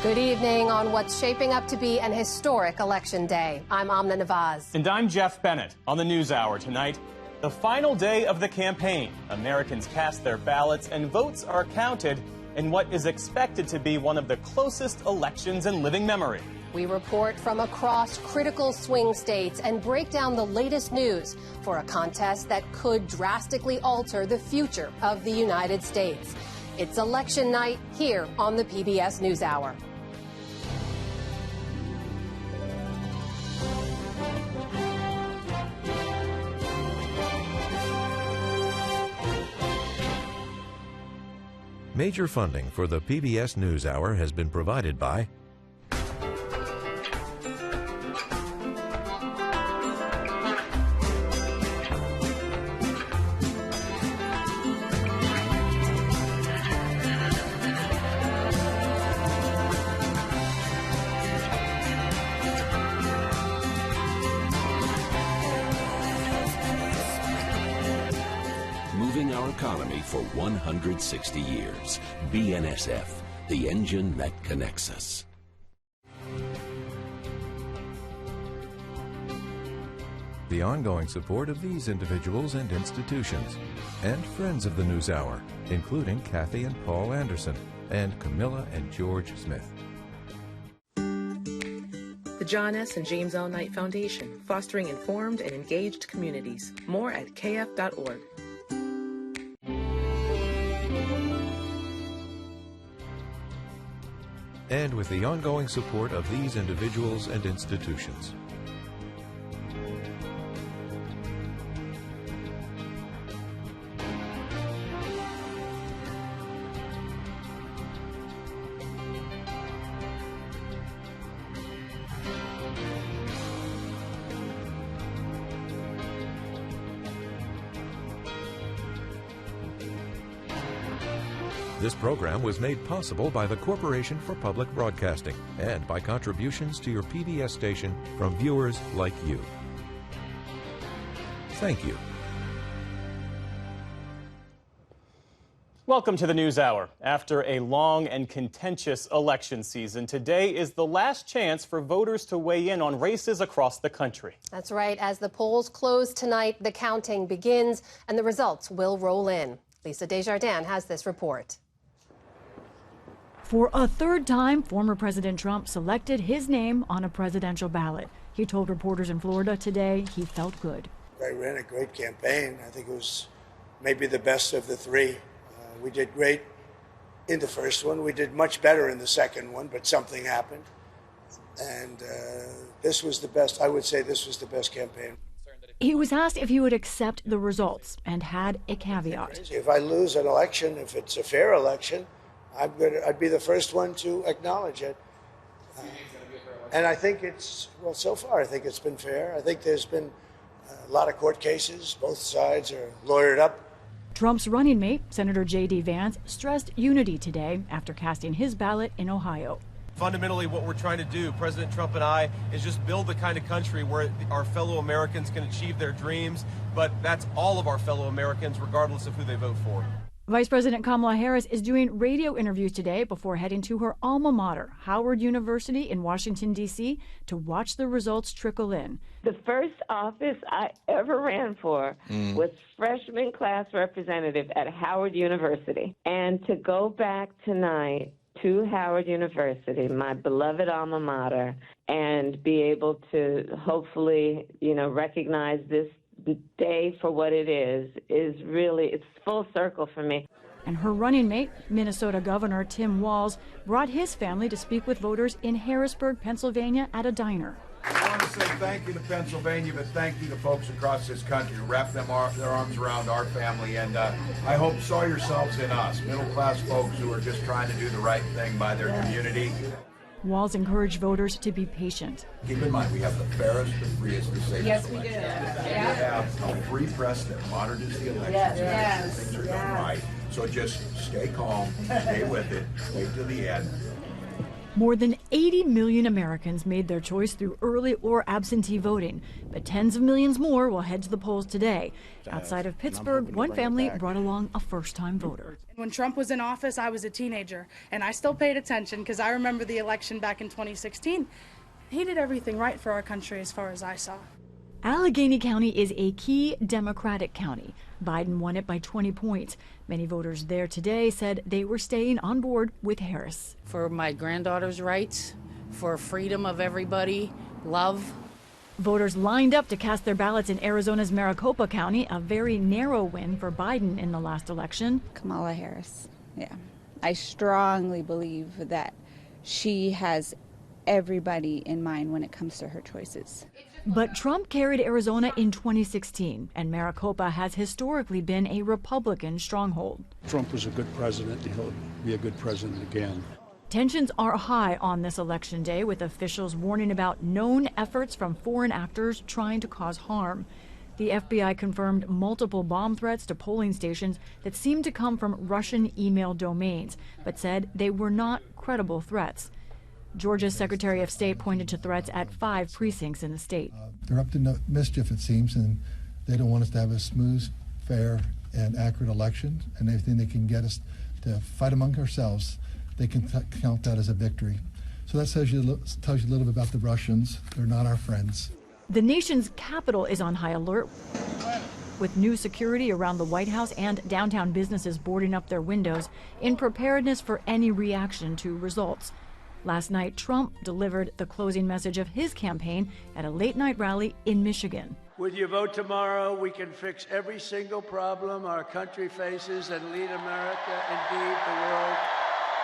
Good evening on what's shaping up to be an historic election day. I'm Amna Nawaz. And I'm Jeff Bennett. On the NewsHour tonight, the final day of the campaign. Americans cast their ballots and votes are counted in what is expected to be one of the closest elections in living memory. We report from across critical swing states and break down the latest news for a contest that could drastically alter the future of the United States. It's election night here on the PBS NewsHour. Major funding for the PBS NewsHour has been provided by moving our economy for 160 years. BNSF, the engine that connects us. the ongoing support of these individuals and institutions, and friends of the NewsHour, including Kathy and Paul Anderson, and Camilla and George Smith. The John S. and James L. Knight Foundation, fostering informed and engaged communities. More at kf.org. And with the ongoing support of these individuals and institutions. This program was made possible by the Corporation for Public Broadcasting and by contributions to your PBS station from viewers like you. Thank you. Welcome to the NewsHour. After a long and contentious election season, today is the last chance for voters to weigh in on races across the country. That's right. As the polls close tonight, the counting begins and the results will roll in. Lisa Desjardins has this report. For a third time, former President Trump selected his name on a presidential ballot. He told reporters in Florida today he felt good. I ran a great campaign. I think it was maybe the best of the three. We did great in the first one. We did much better in the second one, but something happened. And this was the best. I would say this was the best campaign. He was asked if he would accept the results and had a caveat. If I lose an election, if it's a fair election, I'd be the first one to acknowledge it. And I think so far, I think it's been fair. I think there's been a lot of court cases. Both sides are lawyered up. Trump's running mate, Senator J.D. Vance, stressed unity today after casting his ballot in Ohio. Fundamentally, what we're trying to do, President Trump and I, is just build the kind of country where our fellow Americans can achieve their dreams, but that's all of our fellow Americans, regardless of who they vote for. Vice President Kamala Harris is doing radio interviews today before heading to her alma mater, Howard University in Washington, D.C., to watch the results trickle in. The first office I ever ran for was freshman class representative at Howard University. And to go back tonight to Howard University, my beloved alma mater, and be able to hopefully, recognize this day for what it is really, it's full circle for me. And her running mate, Minnesota Governor Tim Walz, brought his family to speak with voters in Harrisburg, Pennsylvania at a diner. I want to say thank you to Pennsylvania, but thank you to folks across this country who wrapped their arms around our family, and I hope saw yourselves in us, middle-class folks who are just trying to do the right thing by their community. Walz encouraged voters to be patient. Keep in mind, we have the fairest, the freest, the safest election. We have a free press that monitors the elections. Things are done right. So just stay calm, stay with it, stay to the end. More than 80 million Americans made their choice through early or absentee voting, but tens of millions more will head to the polls today. Outside of Pittsburgh, one family brought along a first-time voter. When Trump was in office, I was a teenager, and I still paid attention because I remember the election back in 2016. He did everything right for our country as far as I saw. Allegheny County is a key Democratic county. Biden won it by 20 points. Many voters there today said they were staying on board with Harris. For my granddaughter's rights, for freedom of everybody, love. Voters lined up to cast their ballots in Arizona's Maricopa County, a very narrow win for Biden in the last election. Kamala Harris, yeah. I strongly believe that she has everybody in mind when it comes to her choices. But Trump carried Arizona in 2016, and Maricopa has historically been a Republican stronghold. Trump was a good president, and he'll be a good president again. Tensions are high on this election day, with officials warning about known efforts from foreign actors trying to cause harm. The FBI confirmed multiple bomb threats to polling stations that seemed to come from Russian email domains, but said they were not credible threats. Georgia's Secretary of State pointed to threats at 5 precincts in the state. They're up to no mischief, it seems, and they don't want us to have a smooth, fair, and accurate election. And anything they can get us to fight among ourselves, they can count that as a victory. So that tells you a little bit about the Russians. They're not our friends. The nation's capital is on high alert, with new security around the White House and downtown businesses boarding up their windows in preparedness for any reaction to results. Last night, Trump delivered the closing message of his campaign at a late-night rally in Michigan. With your vote tomorrow, we can fix every single problem our country faces and lead America, indeed the world,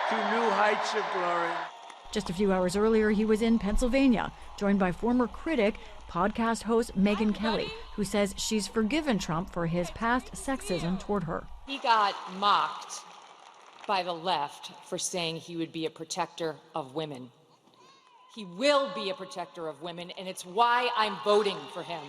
to new heights of glory. Just a few hours earlier, he was in Pennsylvania, joined by former critic, podcast host Megyn Kelly, who says she's forgiven Trump for his past sexism toward her. He got mocked by the left for saying he would be a protector of women. He will be a protector of women, and it's why I'm voting for him.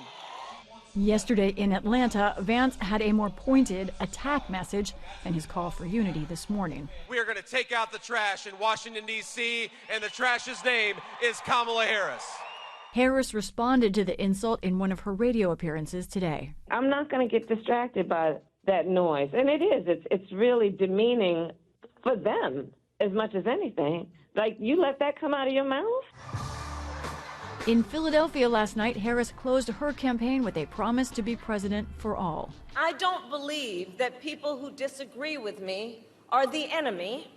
Yesterday in Atlanta, Vance had a more pointed attack message than his call for unity this morning. We are going to take out the trash in Washington, D.C., and the trash's name is Kamala Harris. Harris responded to the insult in one of her radio appearances today. I'm not going to get distracted by that noise. And it is. It's really demeaning for them as much as anything. Like, you let that come out of your mouth? In Philadelphia last night, Harris closed her campaign with a promise to be president for all. I don't believe that people who disagree with me are the enemy.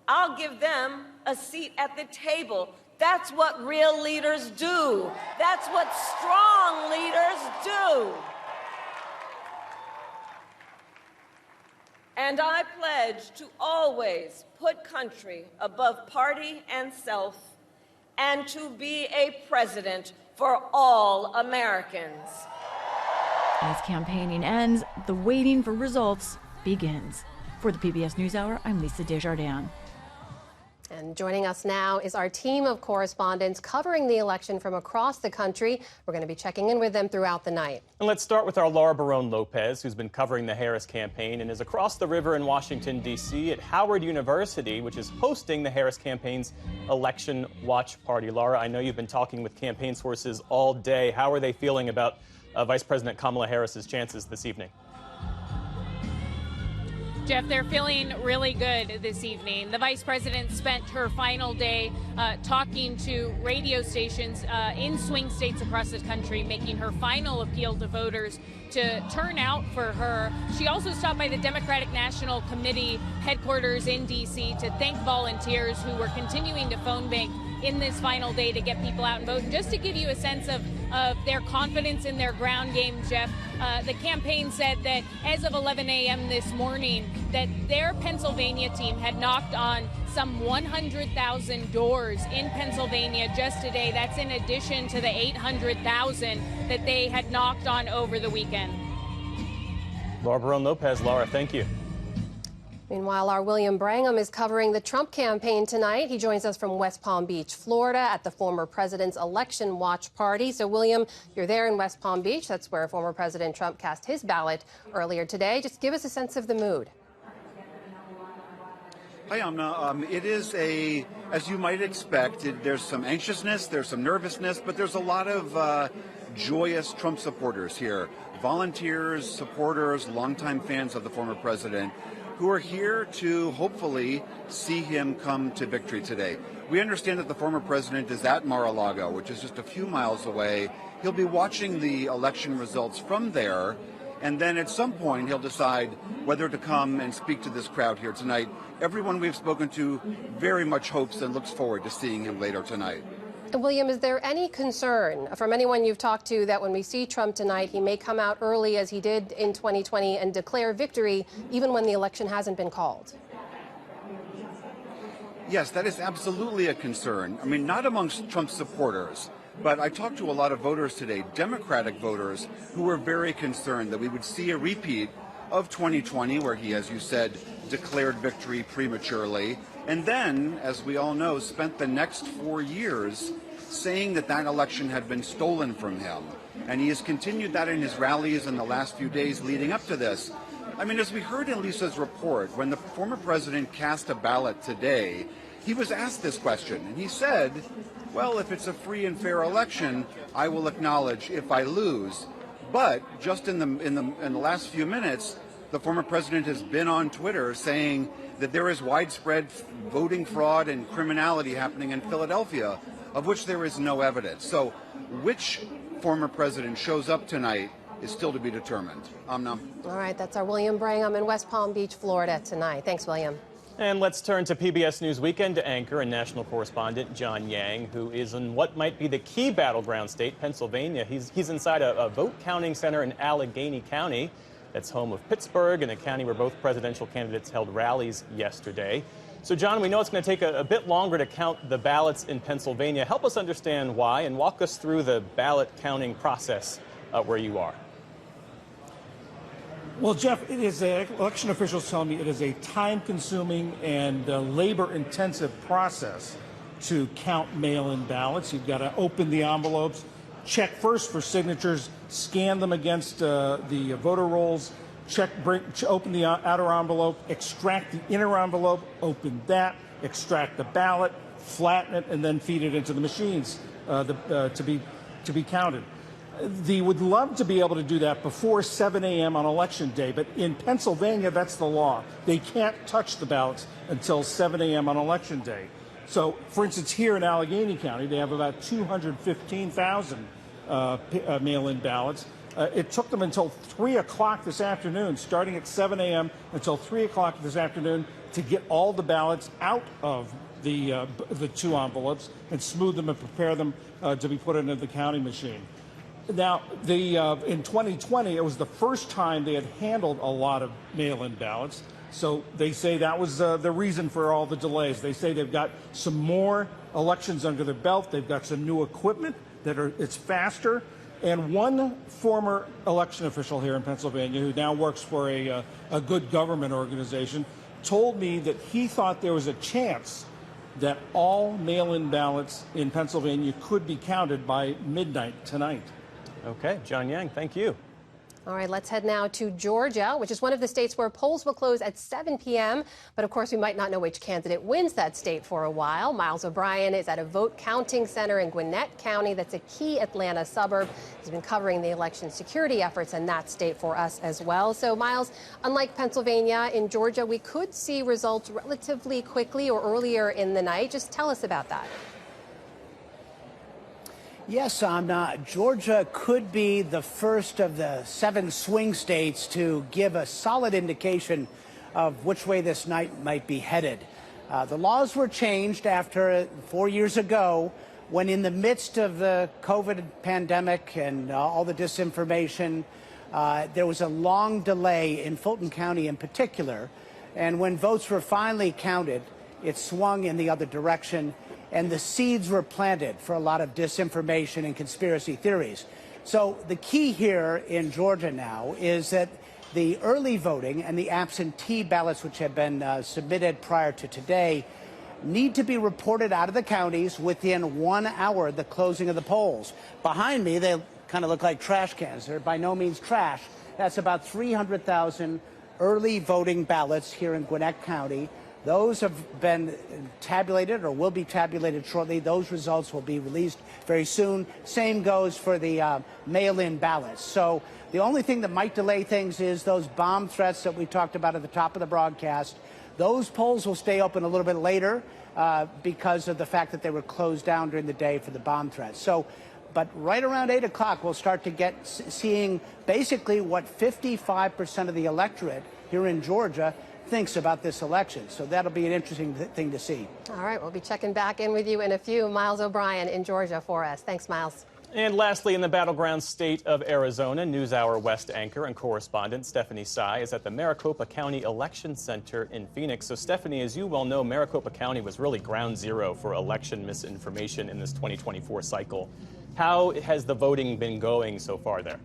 I'll give them a seat at the table. That's what real leaders do. That's what strong leaders do. And I pledge to always put country above party and self, and to be a president for all Americans. As campaigning ends, the waiting for results begins. For the PBS NewsHour, I'm Lisa Desjardins. And joining us now is our team of correspondents covering the election from across the country. We're going to be checking in with them throughout the night. And let's start with our Laura Barone-Lopez, who's been covering the Harris campaign and is across the river in Washington, D.C. at Howard University, which is hosting the Harris campaign's election watch party. Laura, I know you've been talking with campaign sources all day. How are they feeling about Vice President Kamala Harris's chances this evening? Jeff, they're feeling really good this evening. The vice president spent her final day talking to radio stations in swing states across the country, making her final appeal to voters to turn out for her. She also stopped by the Democratic National Committee headquarters in D.C. to thank volunteers who were continuing to phone bank in this final day to get people out and vote. And just to give you a sense of their confidence in their ground game, Jeff, the campaign said that as of 11 a.m. this morning, that their Pennsylvania team had knocked on some 100,000 doors in Pennsylvania just today. That's in addition to the 800,000 that they had knocked on over the weekend. Laura Barone-Lopez. Laura, thank you. Meanwhile, our William Brangham is covering the Trump campaign tonight. He joins us from West Palm Beach, Florida, at the former president's election watch party. So, William, you're there in West Palm Beach. That's where former President Trump cast his ballot earlier today. Just give us a sense of the mood. Hi, Amna. It is as you might expect, there's some anxiousness, there's some nervousness, but there's a lot of joyous Trump supporters here. Volunteers, supporters, longtime fans of the former president who are here to hopefully see him come to victory today. We understand that the former president is at Mar-a-Lago, which is just a few miles away. He'll be watching the election results from there, and then at some point he'll decide whether to come and speak to this crowd here tonight. Everyone we've spoken to very much hopes and looks forward to seeing him later tonight. William, is there any concern from anyone you've talked to that when we see Trump tonight, he may come out early as he did in 2020 and declare victory even when the election hasn't been called? Yes, that is absolutely a concern. I mean, not amongst Trump supporters, but I talked to a lot of voters today, Democratic voters, who were very concerned that we would see a repeat of 2020, where he, as you said, declared victory prematurely, and then, as we all know, spent the next 4 years saying that that election had been stolen from him. And he has continued that in his rallies in the last few days leading up to this. I mean, as we heard in Lisa's report, when the former president cast a ballot today, he was asked this question, and he said, well, if it's a free and fair election, I will acknowledge if I lose. But just in the last few minutes, the former president has been on Twitter saying that there is widespread voting fraud and criminality happening in Philadelphia, of which there is no evidence. So which former president shows up tonight is still to be determined. Amna. All right, that's our William Brangham in West Palm Beach, Florida tonight. Thanks, William. And let's turn to PBS News Weekend anchor and national correspondent John Yang, who is in what might be the key battleground state, Pennsylvania. He's inside a vote counting center in Allegheny County. That's home of Pittsburgh, and a county where both presidential candidates held rallies yesterday. So, John, we know it's going to take a bit longer to count the ballots in Pennsylvania. Help us understand why and walk us through the ballot counting process where you are. Well, Jeff, it is election officials tell me it is a time-consuming and labor-intensive process to count mail-in ballots. You've got to open the envelopes, check first for signatures, scan them against the voter rolls, open the outer envelope, extract the inner envelope, open that, extract the ballot, flatten it, and then feed it into the machines to be counted. They would love to be able to do that before 7 a.m. on Election Day, but in Pennsylvania, that's the law. They can't touch the ballots until 7 a.m. on Election Day. So, for instance, here in Allegheny County, they have about 215,000 mail-in ballots. It took them until 3 o'clock this afternoon, starting at 7 a.m. until 3 o'clock this afternoon, to get all the ballots out of the two envelopes and smooth them and prepare them to be put into the counting machine. Now, in 2020, it was the first time they had handled a lot of mail-in ballots. So they say that was the reason for all the delays. They say they've got some more elections under their belt. They've got some new equipment it's faster. And one former election official here in Pennsylvania, who now works for a good government organization, told me that he thought there was a chance that all mail-in ballots in Pennsylvania could be counted by midnight tonight. Okay, John Yang, thank you. All right, let's head now to Georgia, which is one of the states where polls will close at 7 p.m. But of course, we might not know which candidate wins that state for a while. Miles O'Brien is at a vote counting center in Gwinnett County. That's a key Atlanta suburb. He's been covering the election security efforts in that state for us as well. So, Miles, unlike Pennsylvania, in Georgia, we could see results relatively quickly or earlier in the night. Just tell us about that. Yes, Amna. Georgia could be the first of the 7 swing states to give a solid indication of which way this night might be headed. The laws were changed after 4 years ago when, in the midst of the COVID pandemic and all the disinformation, there was a long delay in Fulton County in particular. And when votes were finally counted, it swung in the other direction, and the seeds were planted for a lot of disinformation and conspiracy theories. So the key here in Georgia now is that the early voting and the absentee ballots, which have been submitted prior to today, need to be reported out of the counties within 1 hour of the closing of the polls. Behind me, they kind of look like trash cans. They're by no means trash. That's about 300,000 early voting ballots here in Gwinnett County. Those have been tabulated or will be tabulated shortly. Those results will be released very soon. Same goes for the mail-in ballots. So the only thing that might delay things is those bomb threats that we talked about at the top of the broadcast. Those polls will stay open a little bit later because of the fact that they were closed down during the day for the bomb threats. So, but right around 8 o'clock, we'll start to seeing basically what 55% of the electorate here in Georgia thinks about this election. So that'll be an interesting thing to see. All right, we'll be checking back in with you in a few. Miles O'Brien in Georgia for us. Thanks, Miles. And lastly, in the battleground state of Arizona, NewsHour West anchor and correspondent Stephanie Sy is at the Maricopa County Election Center in Phoenix. So, Stephanie, as you well know, Maricopa County was really ground zero for election misinformation in this 2024 cycle. How has the voting been going so far there?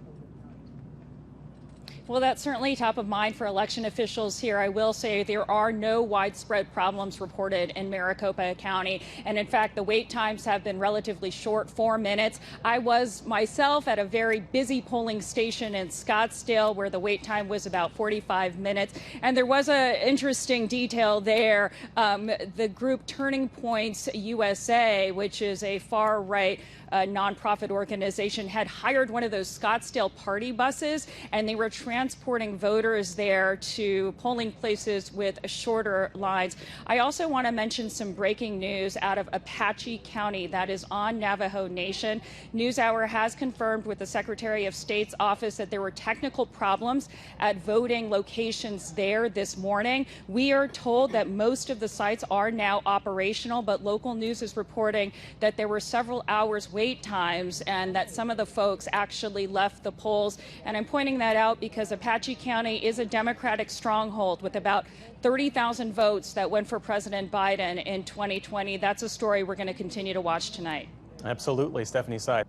Well, that's certainly top of mind for election officials here. I will say there are no widespread problems reported in Maricopa County. And in fact, the wait times have been relatively short, 4 minutes. I was myself at a very busy polling station in Scottsdale where the wait time was about 45 minutes. And there was an interesting detail there. The group Turning Points USA, which is a far right nonprofit organization, had hired one of those Scottsdale party buses, and they were transporting voters there to polling places with shorter lines. I also want to mention some breaking news out of Apache County that is on Navajo Nation. NewsHour has confirmed with the Secretary of State's office that there were technical problems at voting locations there this morning. We are told that most of the sites are now operational, but local news is reporting that there were several hours wait times and that some of the folks actually left the polls. And I'm pointing that out because Apache County is a Democratic stronghold with about 30,000 votes that went for President Biden in 2020. That's a story we're going to continue to watch tonight. Absolutely. Stephanie Sy.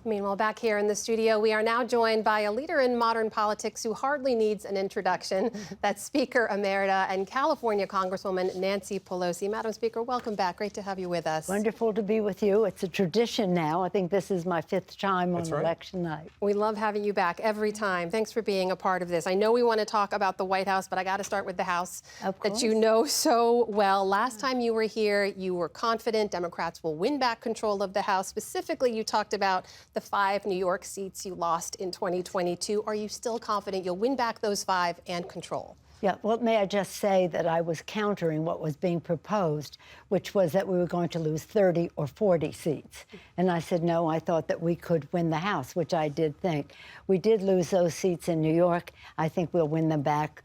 Meanwhile, back here in the studio, we are now joined by a leader in modern politics who hardly needs an introduction. That's Speaker Emerita and California Congresswoman Nancy Pelosi. Madam Speaker, welcome back. Great to have you with us. Wonderful to be with you. It's a tradition now. I think this is my 5th time on election night. We love having you back every time. Thanks for being a part of this. I know we want to talk about the White House, but I got to start with the House that you know so well. Last time you were here, you were confident Democrats will win back control of the House. Specifically, you talked about the 5 New York seats you lost in 2022. Are you still confident you'll win back those 5 and control? Yeah, well, may I just say that I was countering what was being proposed, which was that we were going to lose 30 or 40 seats. And I said, no, I thought that we could win the House, which I did think. We did lose those seats in New York. I think we'll win them back,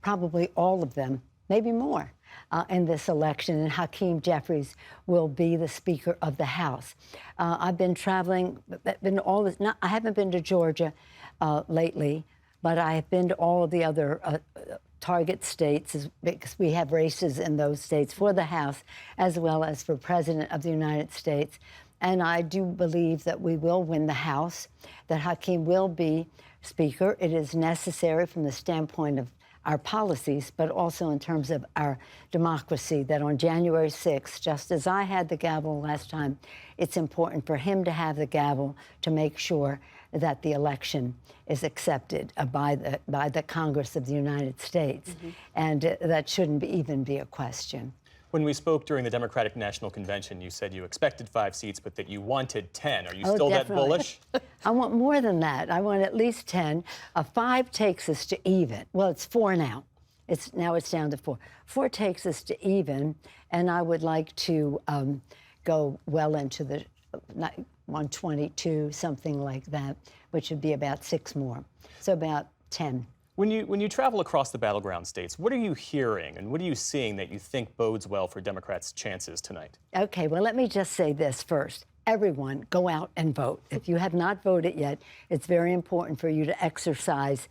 probably all of them, maybe more. In this election, and Hakeem Jeffries will be the Speaker of the House. I've been traveling, I haven't been to Georgia lately, but I have been to all of the other target states because we have races in those states for the House as well as for President of the United States. And I do believe that we will win the House, that Hakeem will be Speaker. It is necessary from the standpoint of our policies, but also in terms of our democracy, that on January 6th, just as I had the gavel last time, it's important for him to have the gavel to make sure that the election is accepted by the Congress of the United States. Mm-hmm. And that shouldn't even be a question. When we spoke during the Democratic National Convention, you said you expected 5 seats, but that you wanted 10. Are you still definitely. that bullish? I want more than that. I want at least 10. 5 takes us to even. Well, it's 4 now. Now it's down to 4. 4 takes us to even, and I would like to go well into the 122, something like that, which would be about 6 more. So about 10. When you travel across the battleground states, what are you hearing and what are you seeing that you think bodes well for Democrats' chances tonight? Okay, well, let me just say this first. Everyone, go out and vote. If you have not voted yet, it's very important for you to exercise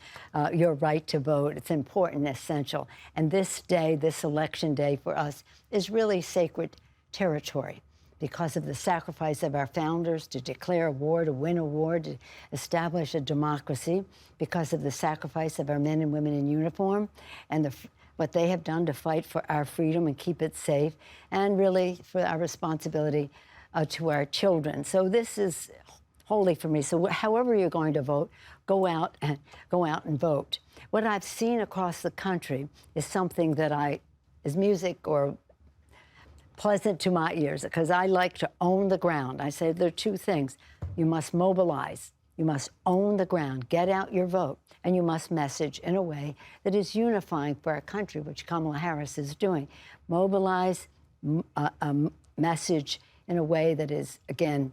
your right to vote. It's important, essential. And this day, this election day for us, is really sacred territory, because of the sacrifice of our founders to declare a war, to win a war, to establish a democracy, because of the sacrifice of our men and women in uniform, and what they have done to fight for our freedom and keep it safe, and really for our responsibility to our children. So this is holy for me. So however you're going to vote, go out and vote. What I've seen across the country is something that I is music or pleasant to my ears, because I like to own the ground. I say there are two things. You must mobilize. You must own the ground, get out your vote, and you must message in a way that is unifying for our country, which Kamala Harris is doing. Mobilize, message in a way that is, again,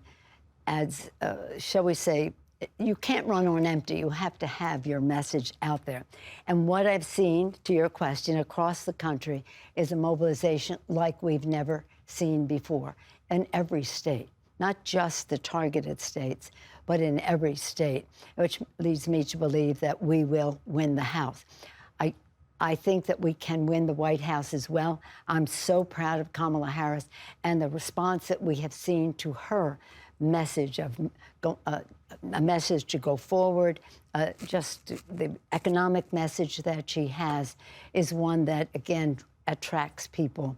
adds, shall we say, you can't run on empty. You have to have your message out there. And what I've seen, to your question, across the country is a mobilization like we've never seen before in every state, not just the targeted states, but in every state, which leads me to believe that we will win the House. I think that we can win the White House as well. I'm so proud of Kamala Harris and the response that we have seen to her message of a message to go forward. Just the economic message that she has is one that, again, attracts people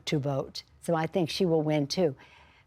to vote. So I think she will win, too.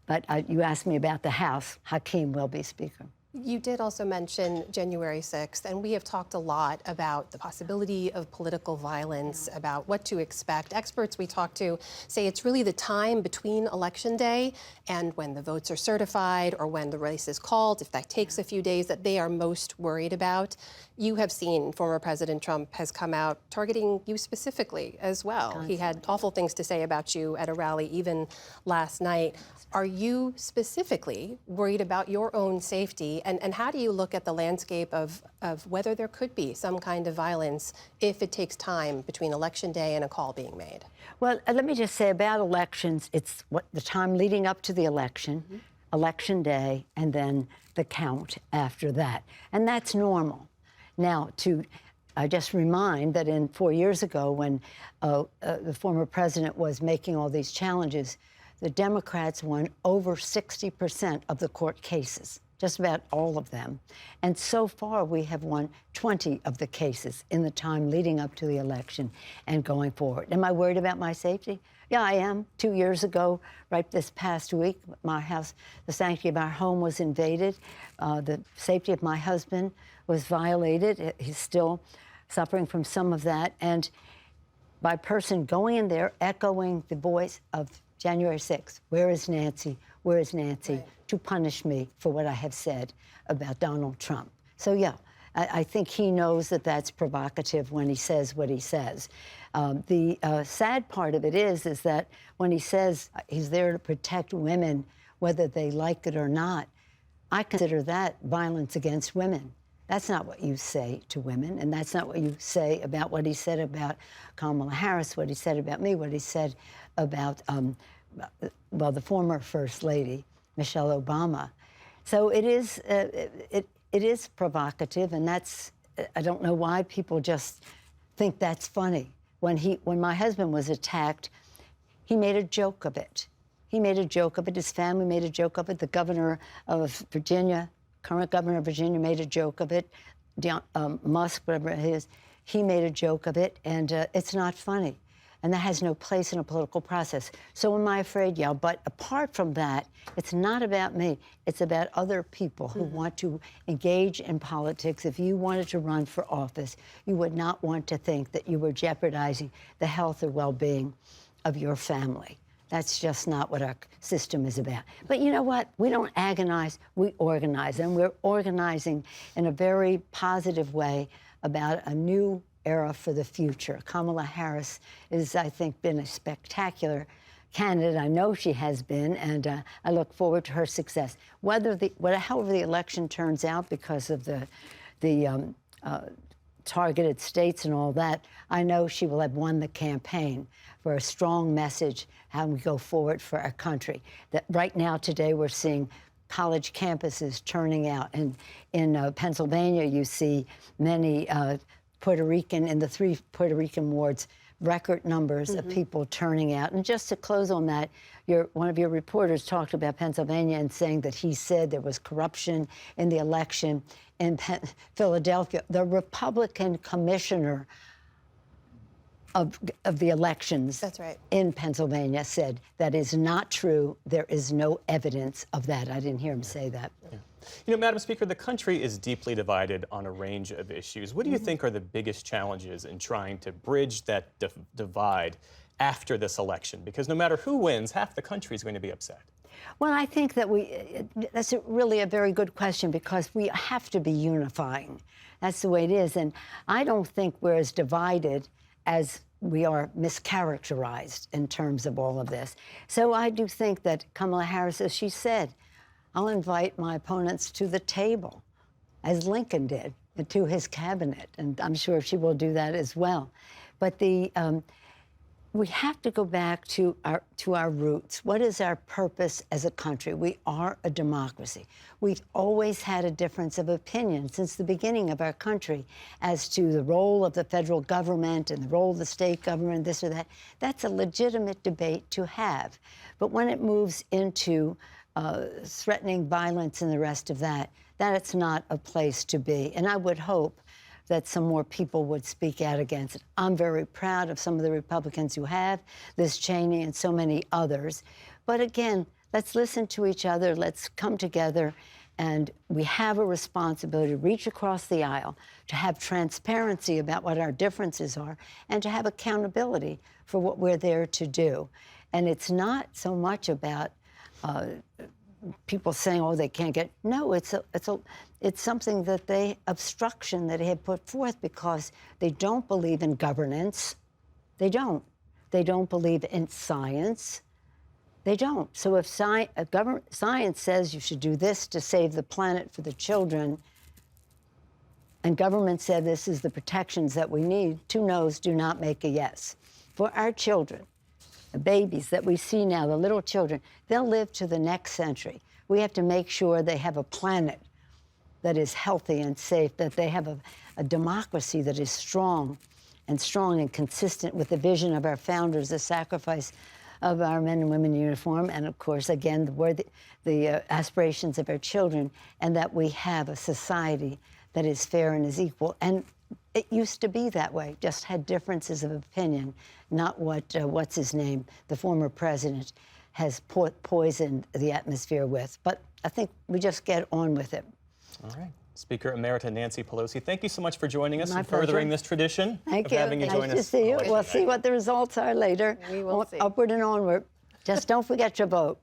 But you asked me about the House. Hakeem will be Speaker. You did also mention January 6th, and we have talked a lot about the possibility of political violence, about what to expect. Experts we talk to say it's really the time between Election Day and when the votes are certified or when the race is called, if that takes a few days, that they are most worried about. You have seen former President Trump has come out targeting you specifically as well. Constantly. He had awful things to say about you at a rally even last night. Are you specifically worried about your own safety? And how do you look at the landscape of whether there could be some kind of violence if it takes time between Election Day and a call being made? Well, let me just say about elections, it's the time leading up to the election, Election Day, and then the count after that. And that's normal. Now, I just remind that 4 years ago when the former president was making all these challenges, the Democrats won over 60% of the court cases, just about all of them. And so far, we have won 20 of the cases in the time leading up to the election and going forward. Am I worried about my safety? Yeah, I am. 2 years ago, right this past week, my house, the sanctity of our home was invaded. The safety of my husband was violated. He's still suffering from some of that. And by a person going in there, echoing the voice of January 6th, where is Nancy? Where is Nancy? Right. To punish me for what I have said about Donald Trump. So, yeah, I think he knows that that's provocative when he says what he says. The sad part of it is that when he says he's there to protect women, whether they like it or not, I consider that violence against women. That's not what you say to women, and that's not what you say about what he said about Kamala Harris, what he said about me, what he said about, the former First Lady, Michelle Obama. So it is provocative, and that's, I don't know why people just think that's funny. When my husband was attacked, he made a joke of it. He made a joke of it. His family made a joke of it. The governor of Virginia, current governor of Virginia, made a joke of it. Musk, whatever it is, he made a joke of it, and it's not funny. And that has no place in a political process. So am I afraid? Yeah, but apart from that, it's not about me. It's about other people who want to engage in politics. If you wanted to run for office, you would not want to think that you were jeopardizing the health or well-being of your family. That's just not what our system is about. But you know what? We don't agonize, we organize. And we're organizing in a very positive way about a new era for the future. Kamala Harris has, I think, been a spectacular candidate. I know she has been, and I look forward to her success. However the election turns out, because of the targeted states and all that, I know she will have won the campaign for a strong message how we go forward for our country. That right now, today, we're seeing college campuses turning out. And in Pennsylvania, you see many Puerto Rican, in the 3 Puerto Rican wards, record numbers of people turning out. And just to close on that, one of your reporters talked about Pennsylvania and saying that he said there was corruption in the election in Philadelphia. The Republican commissioner of the elections in Pennsylvania said that is not true. There is no evidence of that. I didn't hear him say that. Yeah. You know, Madam Speaker, the country is deeply divided on a range of issues. What do you think are the biggest challenges in trying to bridge that divide after this election? Because no matter who wins, half the country is going to be upset. Well, I think that that's really a very good question, because we have to be unifying. That's the way it is. And I don't think we're as divided as we are mischaracterized in terms of all of this. So I do think that Kamala Harris, as she said, I'll invite my opponents to the table, as Lincoln did, to his cabinet. And I'm sure she will do that as well. But we have to go back to our roots. What is our purpose as a country? We are a democracy. We've always had a difference of opinion since the beginning of our country as to the role of the federal government and the role of the state government, this or that. That's a legitimate debate to have. But when it moves into threatening violence and the rest of that, it's not a place to be. And I would hope that some more people would speak out against it. I'm very proud of some of the Republicans who have, Liz Cheney and so many others. But again, let's listen to each other, let's come together, and we have a responsibility to reach across the aisle, to have transparency about what our differences are, and to have accountability for what we're there to do. And it's not so much about people saying, oh, they can't get, no, it's something that obstruction that they have put forth because they don't believe in governance. They don't believe in science. They don't. So if science says you should do this to save the planet for the children, and government said this is the protections that we need, two no's do not make a yes. For our children, the babies that we see now, the little children, they'll live to the next century. We have to make sure they have a planet that is healthy and safe, that they have a democracy that is strong and consistent with the vision of our founders, the sacrifice of our men and women in uniform, and of course, again, the aspirations of our children, and that we have a society that is fair and is equal. And it used to be that way, just had differences of opinion, not what's his name, the former president, has poisoned the atmosphere with. But I think we just get on with it. All right. Speaker Emerita Nancy Pelosi, thank you so much for joining us and pleasure. furthering this tradition of having you join us. Nice to see you. We'll see what the results are later. We will see. Upward and onward. Just don't forget your vote.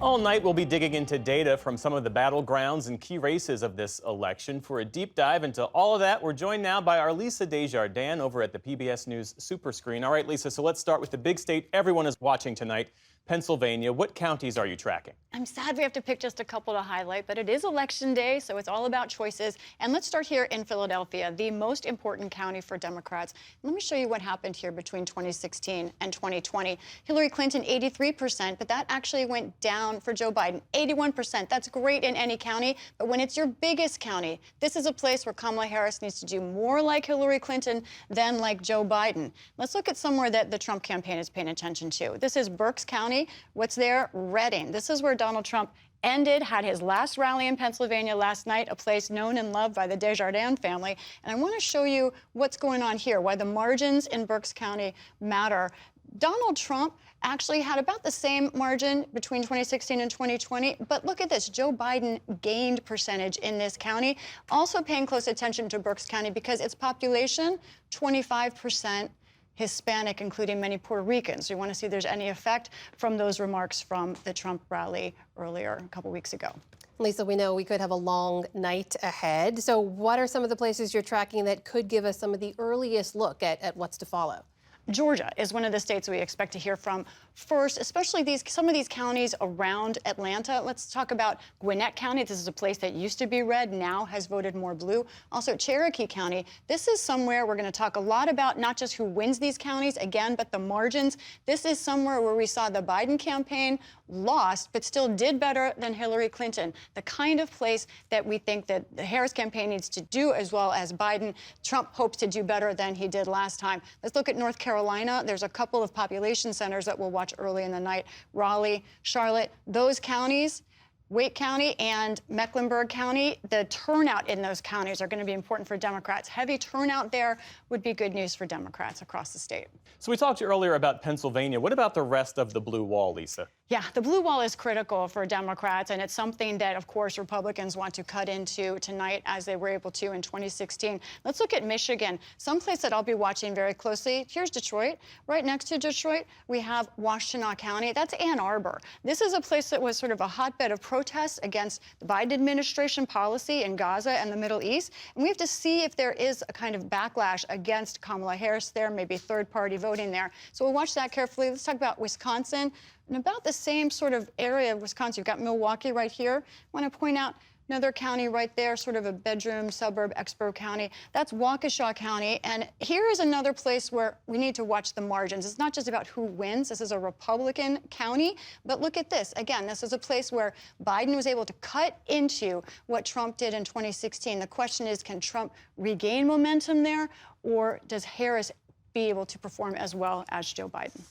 All night, we'll be digging into data from some of the battlegrounds and key races of this election. For a deep dive into all of that, we're joined now by our Lisa Desjardins over at the PBS News Super Screen. All right, Lisa, so let's start with the big state everyone is watching tonight, Pennsylvania. What counties are you tracking? I'm sad we have to pick just a couple to highlight, but it is Election Day, so it's all about choices. And let's start here in Philadelphia, the most important county for Democrats. Let me show you what happened here between 2016 and 2020. Hillary Clinton, 83%, but that actually went down for Joe Biden, 81%. That's great in any county, but when it's your biggest county, this is a place where Kamala Harris needs to do more like Hillary Clinton than like Joe Biden. Let's look at somewhere that the Trump campaign is paying attention to. This is Berks County. What's there? Reading. This is where Donald Trump had his last rally in Pennsylvania last night, a place known and loved by the Desjardins family. And I want to show you what's going on here, why the margins in Berks County matter. Donald Trump actually had about the same margin between 2016 and 2020. But look at this. Joe Biden gained percentage in this county. Also paying close attention to Berks County because its population, 25% Hispanic, including many Puerto Ricans. We want to see if there's any effect from those remarks from the Trump rally earlier, a couple weeks ago. Lisa, we know we could have a long night ahead. So what are some of the places you're tracking that could give us some of the earliest look at what's to follow? Georgia is one of the states we expect to hear from first, especially some of these counties around Atlanta. Let's talk about Gwinnett County. This is a place that used to be red, now has voted more blue. Also, Cherokee County. This is somewhere we're going to talk a lot about, not just who wins these counties, again, but the margins. This is somewhere where we saw the Biden campaign lost, but still did better than Hillary Clinton. The kind of place that we think that the Harris campaign needs to do, as well as Biden. Trump hopes to do better than he did last time. Let's look at North Carolina. There's a couple of population centers that we'll watch early in the night. Raleigh, Charlotte, those counties, Wake County and Mecklenburg County, the turnout in those counties are going to be important for Democrats. Heavy turnout there would be good news for Democrats across the state. So we talked earlier about Pennsylvania. What about the rest of the blue wall, Lisa? Yeah, the blue wall is critical for Democrats, and it's something that, of course, Republicans want to cut into tonight as they were able to in 2016. Let's look at Michigan, someplace that I'll be watching very closely. Here's Detroit. Right next to Detroit, we have Washtenaw County. That's Ann Arbor. This is a place that was sort of a hotbed of protests against the Biden administration policy in Gaza and the Middle East. And we have to see if there is a kind of backlash against Kamala Harris there, maybe third-party voting there. So we'll watch that carefully. Let's talk about Wisconsin. In about the same sort of area of Wisconsin, you've got Milwaukee right here. I want to point out another county right there, sort of a bedroom suburb, Expo County. That's Waukesha County. And here is another place where we need to watch the margins. It's not just about who wins. This is a Republican county. But look at this. Again, this is a place where Biden was able to cut into what Trump did in 2016. The question is, can Trump regain momentum there, or does Harris be able to perform as well as Joe Biden?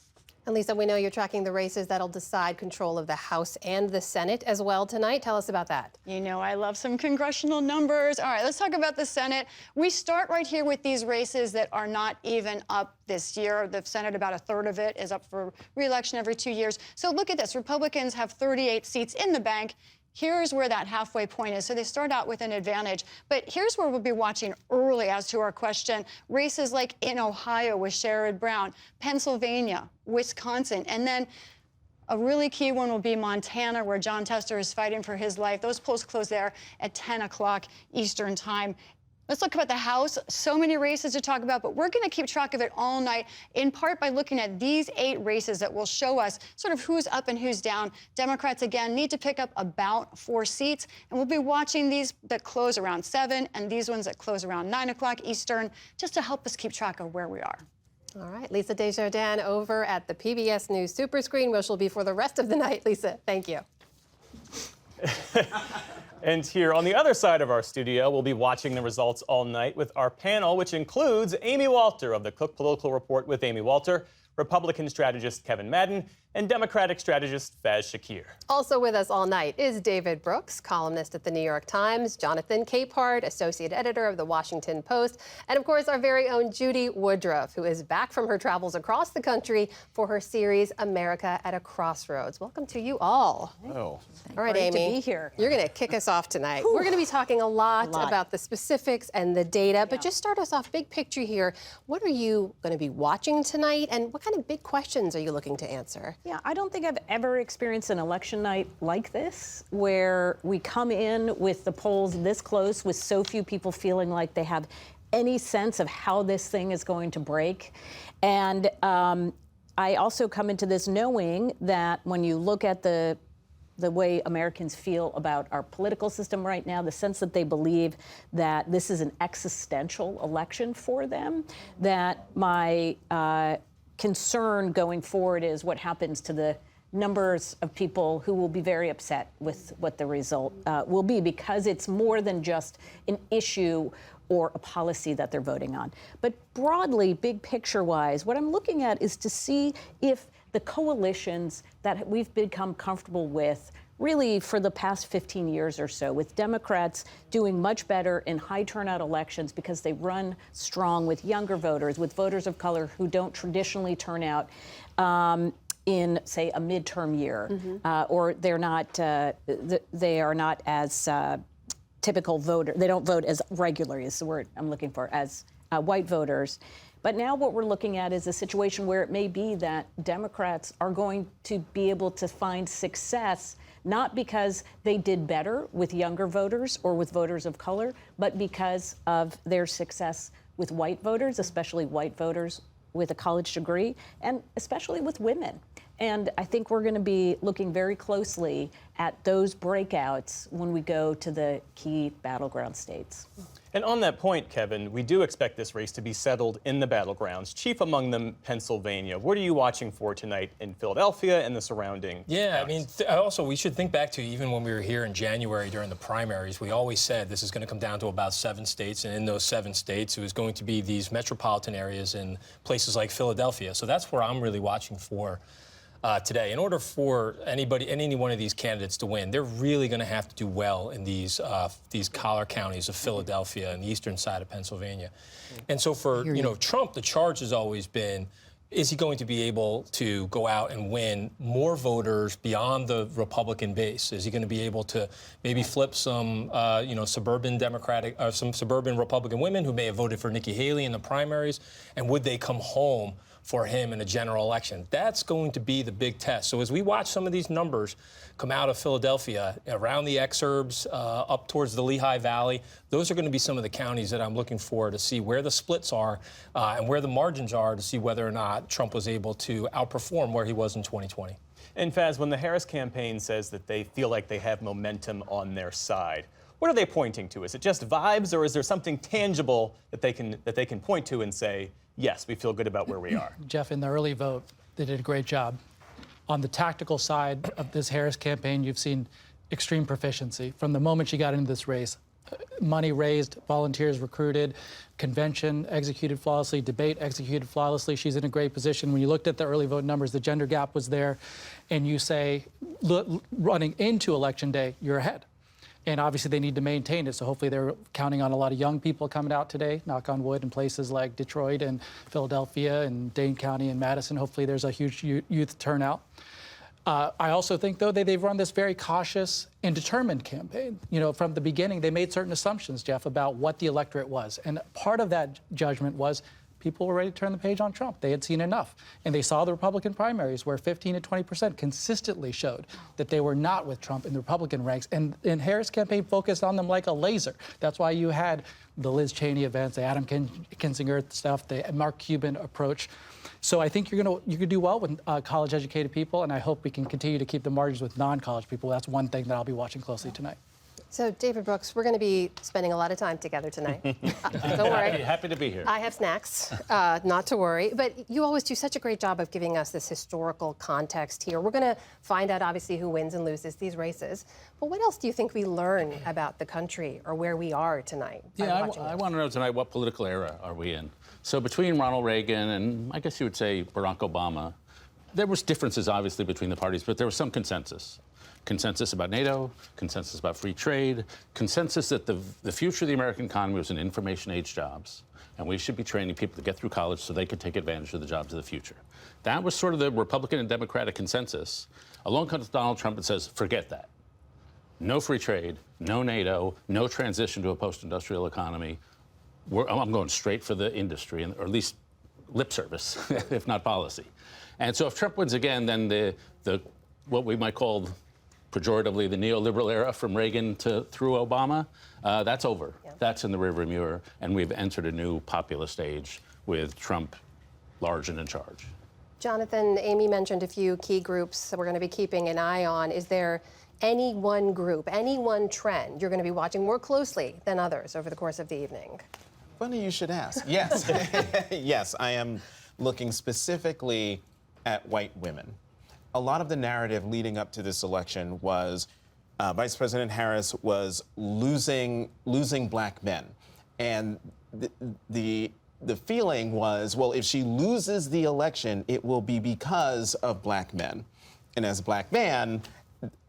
And Lisa, we know you're tracking the races that'll decide control of the House and the Senate as well tonight. Tell us about that. You know, I love some congressional numbers. All right, let's talk about the Senate. We start right here with these races that are not even up this year. The Senate, about a third of it, is up for re-election every 2 years. So look at this. Republicans have 38 seats in the bank. Here's where that halfway point is. So they start out with an advantage. But here's where we'll be watching early as to our question. Races like in Ohio with Sherrod Brown, Pennsylvania, Wisconsin, and then a really key one will be Montana, where John Tester is fighting for his life. Those polls close there at 10 o'clock Eastern time. Let's look about the House. So many races to talk about, but we're going to keep track of it all night, in part by looking at these 8 races that will show us sort of who's up and who's down. Democrats, again, need to pick up about 4 seats, and we'll be watching these that close around 7 and these ones that close around 9 o'clock Eastern, just to help us keep track of where we are. All right, Lisa Desjardins over at the PBS News Super Screen, where she'll be for the rest of the night. Lisa, thank you. And here on the other side of our studio, we'll be watching the results all night with our panel, which includes Amy Walter of the Cook Political Report with Amy Walter, Republican strategist Kevin Madden, and Democratic strategist Faiz Shakir. Also with us all night is David Brooks, columnist at the New York Times, Jonathan Capehart, associate editor of the Washington Post, and of course our very own Judy Woodruff, who is back from her travels across the country for her series America at a Crossroads. Welcome to you all. Oh. All right, Great Amy, to be here. You're going to kick us off tonight. We're going to be talking a lot about the specifics and the data, but just start us off big picture here. What are you going to be watching tonight, and what kind of big questions are you looking to answer? Yeah, I don't think I've ever experienced an election night like this, where we come in with the polls this close, with so few people feeling like they have any sense of how this thing is going to break. And I also come into this knowing that when you look at the way Americans feel about our political system right now, the sense that they believe that this is an existential election for them, that my concern going forward is what happens to the numbers of people who will be very upset with what the result will be, because it's more than just an issue or a policy that they're voting on. But broadly, big picture-wise, what I'm looking at is to see if the coalitions that we've become comfortable with really for the past 15 years or so, with Democrats doing much better in high turnout elections because they run strong with younger voters, with voters of color who don't traditionally turn out in, say, a midterm year, or they're not, they are not as typical voter. They don't vote as regularly, is the word I'm looking for, as white voters. But now what we're looking at is a situation where it may be that Democrats are going to be able to find success, not because they did better with younger voters or with voters of color, but because of their success with white voters, especially white voters with a college degree, and especially with women. And I think we're going to be looking very closely at those breakouts when we go to the key battleground states. And on that point, Kevin, we do expect this race to be settled in the battlegrounds, chief among them Pennsylvania. What are you watching for tonight in Philadelphia and the surrounding I mean, also, we should think back to even when we were here in January during the primaries, we always said this is going to come down to about 7 states, and in those 7 states, it was going to be these metropolitan areas in places like Philadelphia. So that's where I'm really watching for today. In order for any one of these candidates to win, they're really going to have to do well in these collar counties of Philadelphia and the eastern side of Pennsylvania. And so for Trump, the charge has always been, is he going to be able to go out and win more voters beyond the Republican base? Is he going to be able to maybe flip some, suburban Republican women who may have voted for Nikki Haley in the primaries? And would they come home for him in a general election? That's going to be the big test. So as we watch some of these numbers come out of Philadelphia, around the exurbs, up towards the Lehigh Valley, those are going to be some of the counties that I'm looking for to see where the splits are and where the margins are to see whether or not Trump was able to outperform where he was in 2020. And Faz, when the Harris campaign says that they feel like they have momentum on their side, what are they pointing to? Is it just vibes, or is there something tangible that they can point to and say, yes, we feel good about where we are? Jeff, in the early vote, they did a great job. On the tactical side of this Harris campaign, you've seen extreme proficiency. From the moment she got into this race, money raised, volunteers recruited, convention executed flawlessly, debate executed flawlessly. She's in a great position. When you looked at the early vote numbers, the gender gap was there, and you say, running into Election Day, you're ahead. And obviously they need to maintain it, so hopefully they're counting on a lot of young people coming out today, knock on wood, in places like Detroit and Philadelphia and Dane County and Madison. Hopefully there's a huge youth turnout. I also think, though, that they've run this very cautious and determined campaign. From the beginning, they made certain assumptions, Jeff, about what the electorate was. And part of that judgment was people were ready to turn the page on Trump. They had seen enough. And they saw the Republican primaries where 15 to 20% consistently showed that they were not with Trump in the Republican ranks. And Harris' campaign focused on them like a laser. That's why you had the Liz Cheney events, the Adam Kinzinger stuff, the Mark Cuban approach. So I think you can do well with college-educated people, and I hope we can continue to keep the margins with non-college people. That's one thing that I'll be watching closely tonight. So, David Brooks, we're going to be spending a lot of time together tonight. Don't worry. Happy to be here. I have snacks, not to worry. But you always do such a great job of giving us this historical context here. We're going to find out, obviously, who wins and loses these races. But what else do you think we learn about the country or where we are tonight? Yeah, I want to know tonight, what political era are we in? So between Ronald Reagan and I guess you would say Barack Obama, there was differences, obviously, between the parties, but there was some consensus. Consensus about NATO, consensus about free trade, consensus that the future of the American economy was in information-age jobs, and we should be training people to get through college so they could take advantage of the jobs of the future. That was sort of the Republican and Democratic consensus. Along comes Donald Trump and says, forget that. No free trade, no NATO, no transition to a post-industrial economy. I'm going straight for the industry, or at least lip service, if not policy. And so if Trump wins again, then the what we might call pejoratively the neoliberal era from Reagan through Obama, that's over. Yeah. That's in the rearview mirror, and we've entered a new populist age with Trump large and in charge. Jonathan, Amy mentioned a few key groups that we're going to be keeping an eye on. Is there any one group, any one trend you're going to be watching more closely than others over the course of the evening? Funny you should ask. Yes. Yes, I am looking specifically at white women. A lot of the narrative leading up to this election was Vice President Harris was losing black men. And the feeling was, well, if she loses the election, it will be because of black men. And as a black man,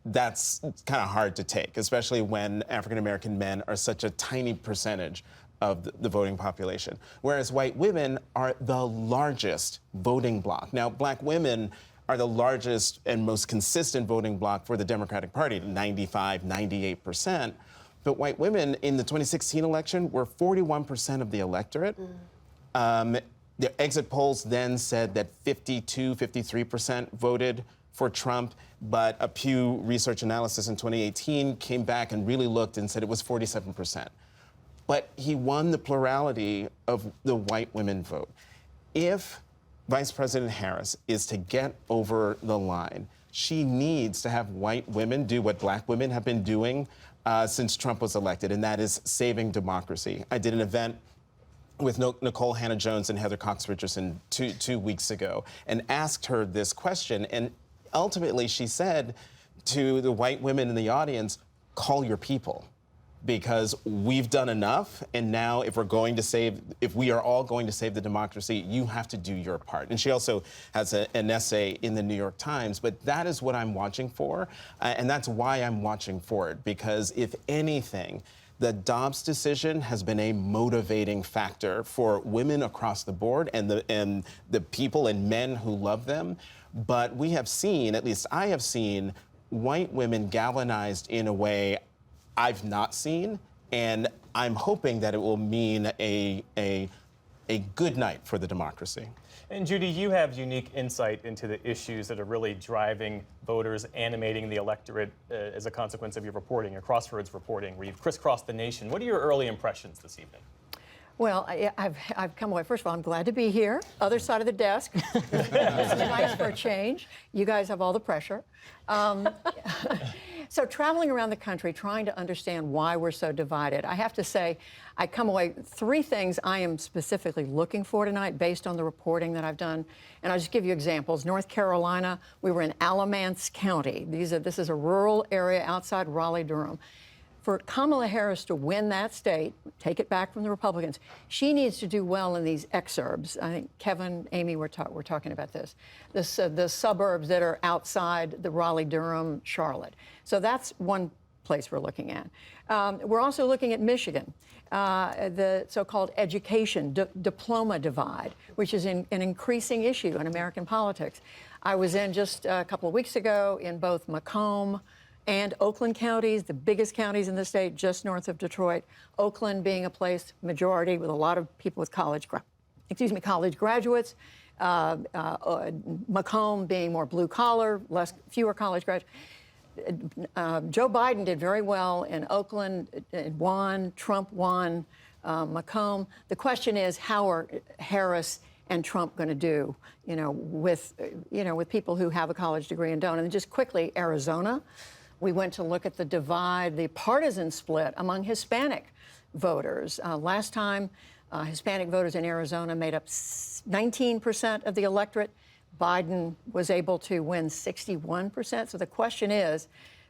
that's kind of hard to take, especially when African-American men are such a tiny percentage of the voting population, whereas white women are the largest voting bloc. Now, black women are the largest and most consistent voting bloc for the Democratic Party, 95, 98%. But white women in the 2016 election were 41% of the electorate. The exit polls then said that 52, 53% voted for Trump, but a Pew Research analysis in 2018 came back and really looked and said it was 47%. But he won the plurality of the white women vote. If Vice President Harris is to get over the line, she needs to have white women do what black women have been doing since Trump was elected, and that is saving democracy. I did an event with Nicole Hannah-Jones and Heather Cox Richardson two weeks ago and asked her this question. And ultimately, she said to the white women in the audience, call your people. because we've done enough, and now if we are all going to save the democracy, you have to do your part. And she also has an essay in the New York Times, but that is what I'm watching for, and that's why I'm watching for it, because if anything, the Dobbs decision has been a motivating factor for women across the board and the people and men who love them. But we have seen, at least I have seen, white women galvanized in a way I've not seen, and I'm hoping that it will mean a good night for the democracy. And Judy, you have unique insight into the issues that are really driving voters, animating the electorate as a consequence of your reporting, your Crossroads reporting, where you've crisscrossed the nation. What are your early impressions this evening? Well, I've come away. First of all, I'm glad to be here. Other side of the desk. It's nice for a change. You guys have all the pressure. So traveling around the country, trying to understand why we're so divided, I have to say, I come away, 3 things I am specifically looking for tonight based on the reporting that I've done. And I'll just give you examples. North Carolina, we were in Alamance County. This is a rural area outside Raleigh-Durham. For Kamala Harris to win that state, take it back from the Republicans, she needs to do well in these exurbs. I think Kevin, Amy, we're talking about this. The suburbs that are outside the Raleigh-Durham, Charlotte. So that's one place we're looking at. We're also looking at Michigan, the so-called education diploma divide, which is an increasing issue in American politics. I was in just a couple of weeks ago in both Macomb and Oakland counties, the biggest counties in the state, just north of Detroit. Oakland being a place majority with a lot of people with college graduates. Macomb being more blue collar, fewer college graduates. Joe Biden did very well in Oakland, won. Trump won. Macomb. The question is, how are Harris and Trump going to do, with people who have a college degree and don't? And just quickly, Arizona. We went to look at the divide, the partisan split among Hispanic voters. Last time, Hispanic voters in Arizona made up 19% of the electorate. Biden was able to win 61%. So the question is,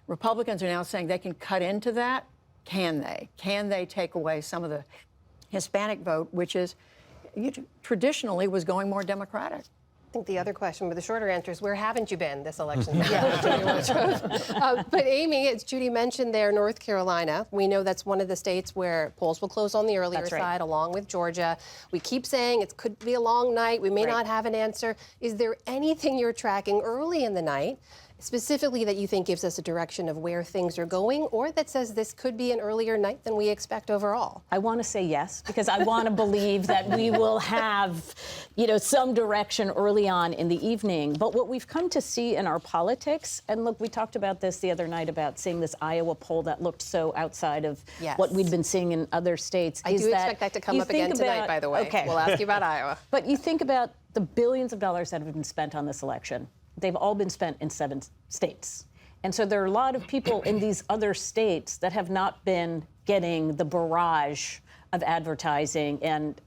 Republicans are now saying they can cut into that. Can they? Can they take away some of the Hispanic vote, which is traditionally was going more Democratic? I think the other question, but the shorter answer is, where haven't you been this election? But Amy, as Judy mentioned there, North Carolina, we know that's one of the states where polls will close on the earlier side, along with Georgia. We keep saying it could be a long night. We may not have an answer. Is there anything you're tracking early in the night, specifically that you think gives us a direction of where things are going, or that says this could be an earlier night than we expect overall? I want to say yes, because I want to believe that we will have, some direction early on in the evening. But what we've come to see in our politics, and look, we talked about this the other night about seeing this Iowa poll that looked so outside of what we'd been seeing in other states. I do expect that to come up again tonight, by the way. Okay. We'll ask you about Iowa. But you think about the billions of dollars that have been spent on this election. They've all been spent in 7 states. And so there are a lot of people in these other states that have not been getting the barrage of advertising and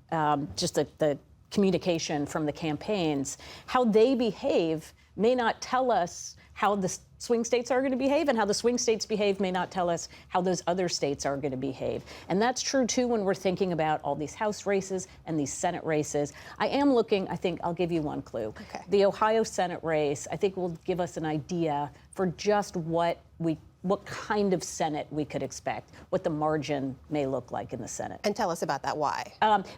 just the communication from the campaigns. How they behave may not tell us how the swing states are going to behave, and how the swing states behave may not tell us how those other states are going to behave. And that's true, too, when we're thinking about all these House races and these Senate races. I am looking, I think, I'll give you one clue. Okay. The Ohio Senate race, I think, will give us an idea for just what kind of Senate we could expect, what the margin may look like in the Senate. And tell us about that. Why?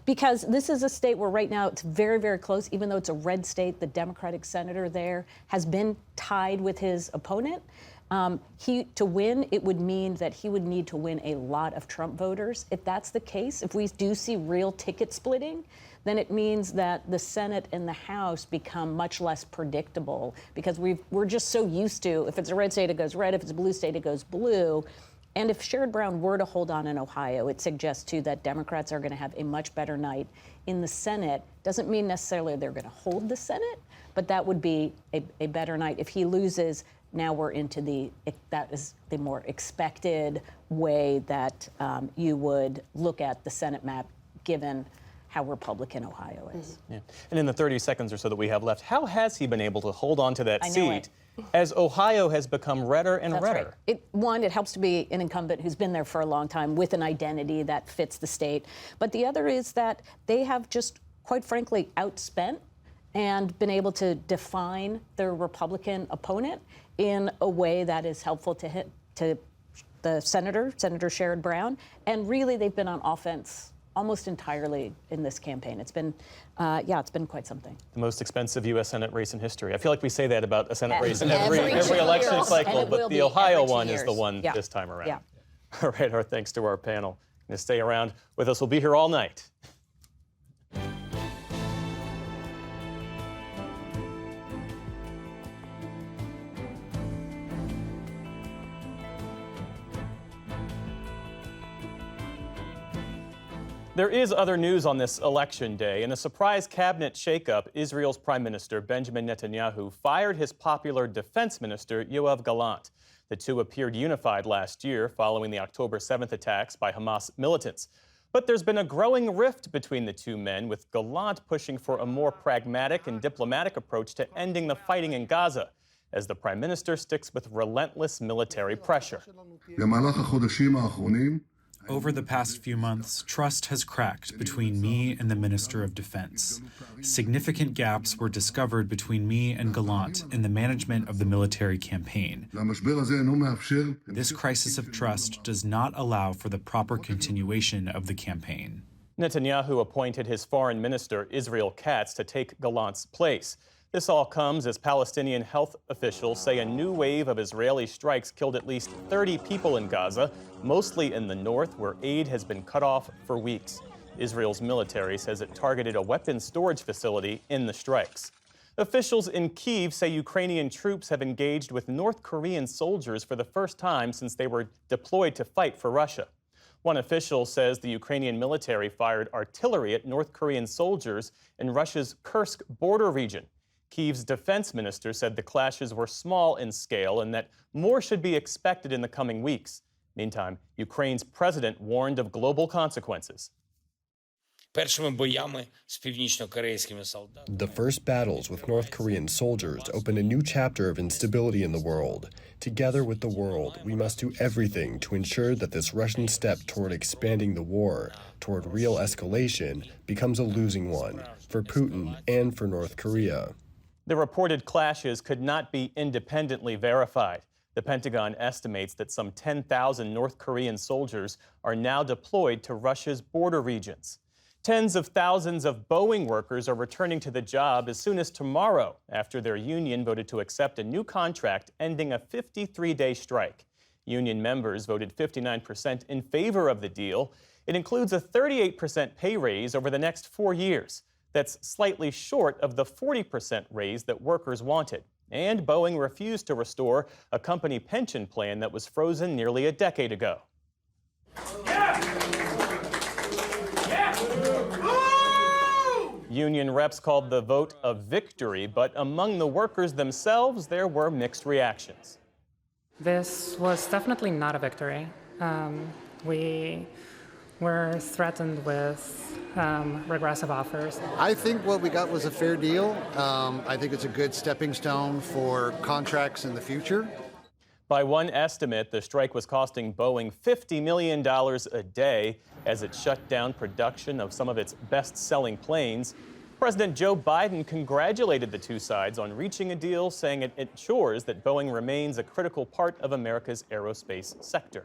Because this is a state where right now it's very, very close. Even though it's a red state, the Democratic senator there has been tied with his opponent. To win, it would mean that he would need to win a lot of Trump voters. If that's the case, if we do see real ticket splitting, then it means that the Senate and the House become much less predictable, because we're just so used to, if it's a red state, it goes red. If it's a blue state, it goes blue. And if Sherrod Brown were to hold on in Ohio, it suggests, too, that Democrats are going to have a much better night in the Senate. Doesn't mean necessarily they're going to hold the Senate, but that would be a better night. If he loses, now we're into that is the more expected way that you would look at the Senate map, given how Republican Ohio is. Yeah. And in the 30 seconds or so that we have left, how has he been able to hold on to that seat as Ohio has become redder and redder. Right. It helps to be an incumbent who's been there for a long time with an identity that fits the state. But the other is that they have just, quite frankly, outspent and been able to define their Republican opponent in a way that is helpful to the Senator Sherrod Brown. And really, they've been on offense almost entirely in this campaign. It's been, it's been quite something. The most expensive U.S. Senate race in history. I feel like we say that about a Senate race in every election cycle, but the Ohio one is the one this time around. Yeah. All right, our thanks to our panel. Going to stay around with us. We'll be here all night. There is other news on this election day. In a surprise cabinet shakeup, Israel's Prime Minister Benjamin Netanyahu fired his popular defense minister, Yoav Gallant. The two appeared unified last year following the October 7th attacks by Hamas militants. But there's been a growing rift between the two men, with Gallant pushing for a more pragmatic and diplomatic approach to ending the fighting in Gaza, as the Prime Minister sticks with relentless military pressure. Over the past few months, trust has cracked between me and the Minister of Defense. Significant gaps were discovered between me and Gallant in the management of the military campaign. This crisis of trust does not allow for the proper continuation of the campaign. Netanyahu appointed his foreign minister, Israel Katz, to take Gallant's place. This all comes as Palestinian health officials say a new wave of Israeli strikes killed at least 30 people in Gaza, mostly in the north, where aid has been cut off for weeks. Israel's military says it targeted a weapons storage facility in the strikes. Officials in Kyiv say Ukrainian troops have engaged with North Korean soldiers for the first time since they were deployed to fight for Russia. One official says the Ukrainian military fired artillery at North Korean soldiers in Russia's Kursk border region. Kyiv's defense minister said the clashes were small in scale and that more should be expected in the coming weeks. Meantime, Ukraine's president warned of global consequences. The first battles with North Korean soldiers opened a new chapter of instability in the world. Together with the world, we must do everything to ensure that this Russian step toward expanding the war, toward real escalation, becomes a losing one for Putin and for North Korea. The reported clashes could not be independently verified. The Pentagon estimates that some 10,000 North Korean soldiers are now deployed to Russia's border regions. Tens of thousands of Boeing workers are returning to the job as soon as tomorrow after their union voted to accept a new contract ending a 53-day strike. Union members voted 59% in favor of the deal. It includes a 38% pay raise over the next 4 years. That's slightly short of the 40% raise that workers wanted. And Boeing refused to restore a company pension plan that was frozen nearly a decade ago. Union reps called the vote a victory, but among the workers themselves, there were mixed reactions. This was definitely not a victory. We were threatened with regressive offers. I think what we got was a fair deal. I think it's a good stepping stone for contracts in the future. By one estimate, the strike was costing Boeing $50 million a day as it shut down production of some of its best-selling planes. President Joe Biden congratulated the two sides on reaching a deal, saying it ensures that Boeing remains a critical part of America's aerospace sector.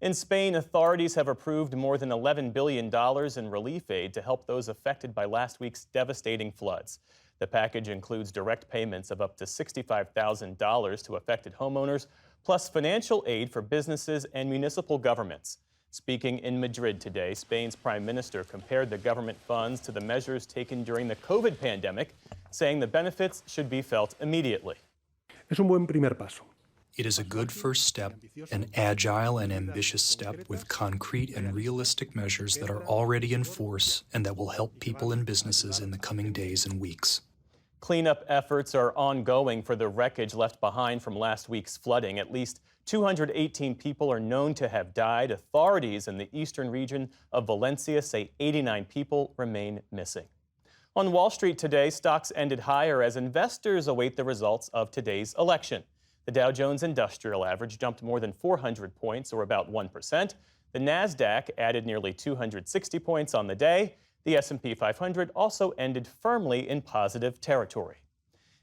In Spain, authorities have approved more than $11 billion in relief aid to help those affected by last week's devastating floods. The package includes direct payments of up to $65,000 to affected homeowners, plus financial aid for businesses and municipal governments. Speaking in Madrid today, Spain's prime minister compared the government funds to the measures taken during the COVID pandemic, saying the benefits should be felt immediately. Es un buen primer paso. It is a good first step, an agile and ambitious step with concrete and realistic measures that are already in force and that will help people and businesses in the coming days and weeks. Cleanup efforts are ongoing for the wreckage left behind from last week's flooding. At least 218 people are known to have died. Authorities in the eastern region of Valencia say 89 people remain missing. On Wall Street today, stocks ended higher as investors await the results of today's election. The Dow Jones Industrial Average jumped more than 400 points, or about 1%. The Nasdaq added nearly 260 points on the day. The S&P 500 also ended firmly in positive territory.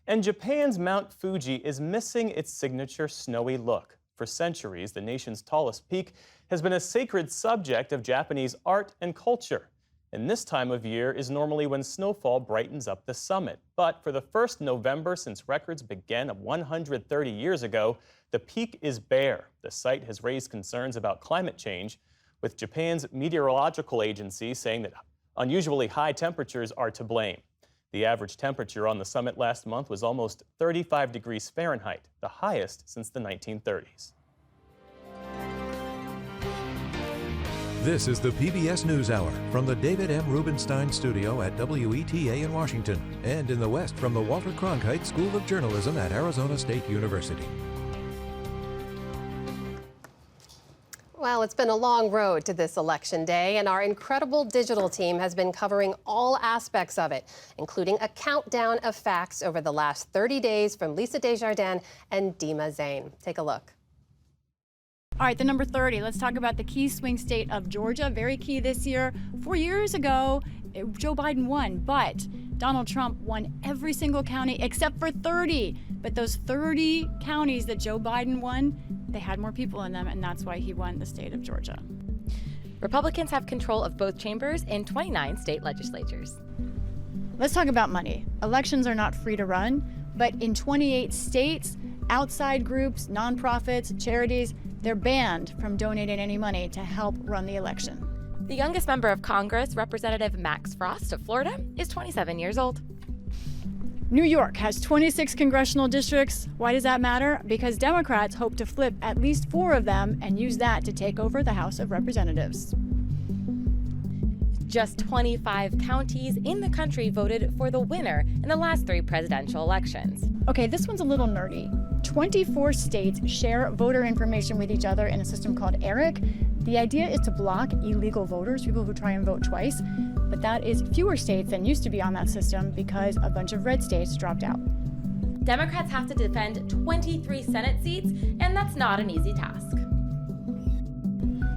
And Japan's Mount Fuji is missing its signature snowy look. For centuries, the nation's tallest peak has been a sacred subject of Japanese art and culture. And this time of year is normally when snowfall brightens up the summit. But for the first November since records began 130 years ago, the peak is bare. The site has raised concerns about climate change, with Japan's meteorological agency saying that unusually high temperatures are to blame. The average temperature on the summit last month was almost 35 degrees Fahrenheit, the highest since the 1930s. This is the PBS NewsHour from the David M. Rubenstein Studio at WETA in Washington, and in the West from the Walter Cronkite School of Journalism at Arizona State University. Well, it's been a long road to this election day, and our incredible digital team has been covering all aspects of it, including a countdown of facts over the last 30 days from Lisa Desjardins and Dima Zain. Take a look. All right, the number 30. Let's talk about the key swing state of Georgia. Very key this year. 4 years ago, Joe Biden won, but Donald Trump won every single county except for 30. But those 30 counties that Joe Biden won, they had more people in them, and that's why he won the state of Georgia. Republicans have control of both chambers in 29 state legislatures. Let's talk about money. Elections are not free to run, but in 28 states, outside groups, nonprofits, charities, they're banned from donating any money to help run the election. The youngest member of Congress, Representative Max Frost of Florida, is 27 years old. New York has 26 congressional districts. Why does that matter? Because Democrats hope to flip at least 4 of them and use that to take over the House of Representatives. Just 25 counties in the country voted for the winner in the last 3 presidential elections. Okay, this one's a little nerdy. 24 states share voter information with each other in a system called ERIC. The idea is to block illegal voters, people who try and vote twice, but that is fewer states than used to be on that system because a bunch of red states dropped out. Democrats have to defend 23 Senate seats, and that's not an easy task.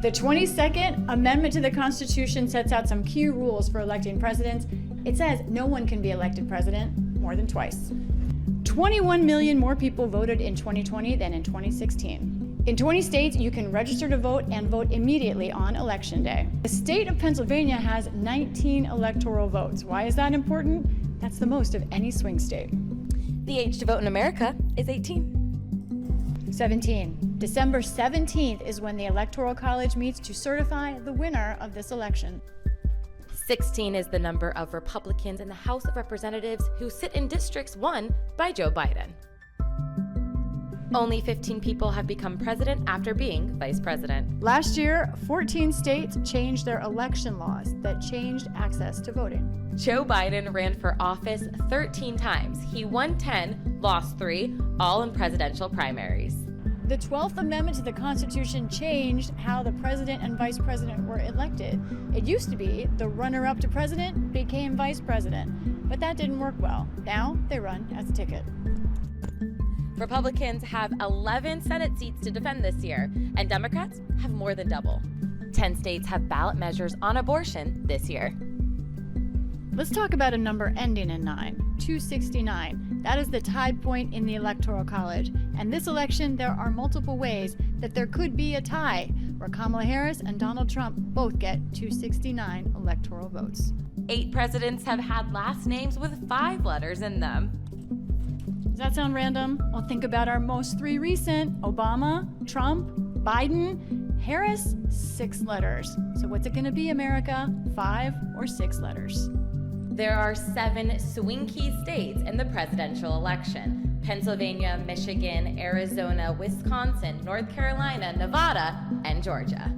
The 22nd Amendment to the Constitution sets out some key rules for electing presidents. It says no one can be elected president more than twice. 21 million more people voted in 2020 than in 2016. In 20 states, you can register to vote and vote immediately on Election Day. The state of Pennsylvania has 19 electoral votes. Why is that important? That's the most of any swing state. The age to vote in America is 18. 17. December 17th is when the Electoral College meets to certify the winner of this election. 16 is the number of Republicans in the House of Representatives who sit in districts won by Joe Biden. Only 15 people have become president after being vice president. Last year, 14 states changed their election laws that changed access to voting. Joe Biden ran for office 13 times. He won 10, lost 3, all in presidential primaries. The 12th Amendment to the Constitution changed how the president and vice president were elected. It used to be the runner-up to president became vice president, but that didn't work well. Now they run as a ticket. Republicans have 11 Senate seats to defend this year, and Democrats have more than double. 10 states have ballot measures on abortion this year. Let's talk about a number ending in 9, 269. That is the tide point in the Electoral College. And this election, there are multiple ways that there could be a tie, where Kamala Harris and Donald Trump both get 269 electoral votes. 8 presidents have had last names with 5 letters in them. Does that sound random? Well, think about our most 3 recent: Obama, Trump, Biden. Harris, 6 letters. So what's it going to be, America? 5 or 6 letters? There are 7 swing key states in the presidential election: Pennsylvania, Michigan, Arizona, Wisconsin, North Carolina, Nevada, and Georgia.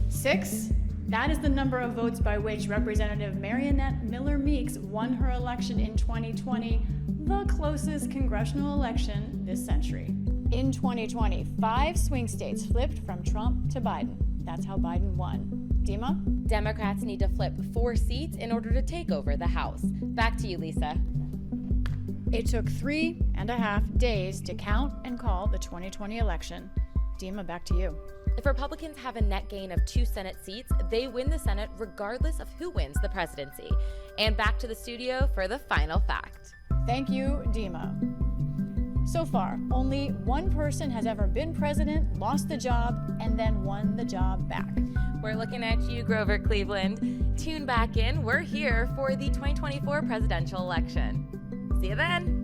6? That is the number of votes by which Representative Mariannette Miller Meeks won her election in 2020, the closest congressional election this century. In 2020, 5 swing states flipped from Trump to Biden. That's how Biden won. Dima? Democrats need to flip 4 seats in order to take over the House. Back to you, Lisa. It took 3.5 days to count and call the 2020 election. Dima, back to you. If Republicans have a net gain of 2 Senate seats, they win the Senate regardless of who wins the presidency. And back to the studio for the final fact. Thank you, Dima. So far, only one person has ever been president, lost the job, and then won the job back. We're looking at you, Grover Cleveland. Tune back in. We're here for the 2024 presidential election. See you then.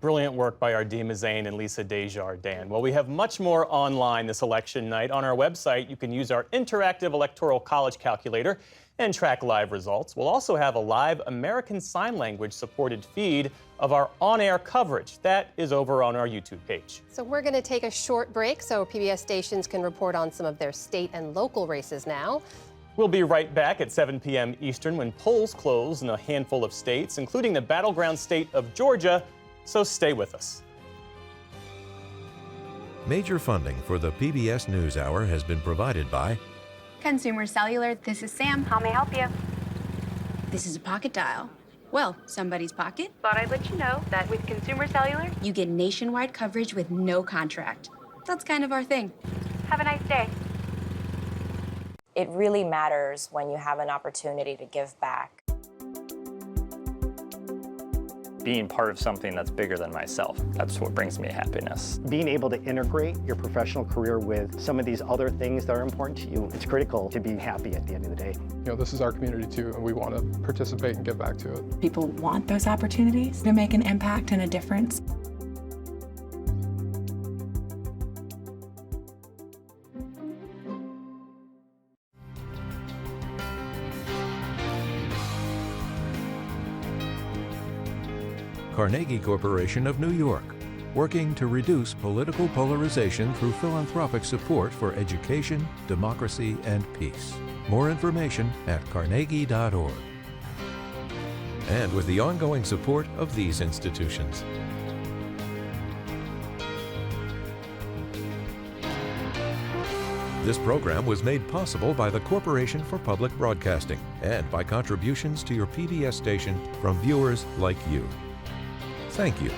Brilliant work by our Dima Zain and Lisa Desjardins. Well, we have much more online this election night. On our website, you can use our interactive electoral college calculator and track live results. We'll also have a live American Sign Language supported feed of our on-air coverage. That is over on our YouTube page. So we're going to take a short break so PBS stations can report on some of their state and local races now. We'll be right back at 7 p.m. Eastern when polls close in a handful of states, including the battleground state of Georgia. So stay with us. Major funding for the PBS NewsHour has been provided by Consumer Cellular. This is Sam. How may I help you? This is a pocket dial. Well, somebody's pocket. Thought I'd let you know that with Consumer Cellular, you get nationwide coverage with no contract. That's kind of our thing. Have a nice day. It really matters when you have an opportunity to give back. Being part of something that's bigger than myself, that's what brings me happiness. Being able to integrate your professional career with some of these other things that are important to you, it's critical to be happy at the end of the day. You know, this is our community too, and we want to participate and give back to it. People want those opportunities to make an impact and a difference. Carnegie Corporation of New York, working to reduce political polarization through philanthropic support for education, democracy, and peace. More information at carnegie.org. And with the ongoing support of these institutions. This program was made possible by the Corporation for Public Broadcasting and by contributions to your PBS station from viewers like you. Thank you.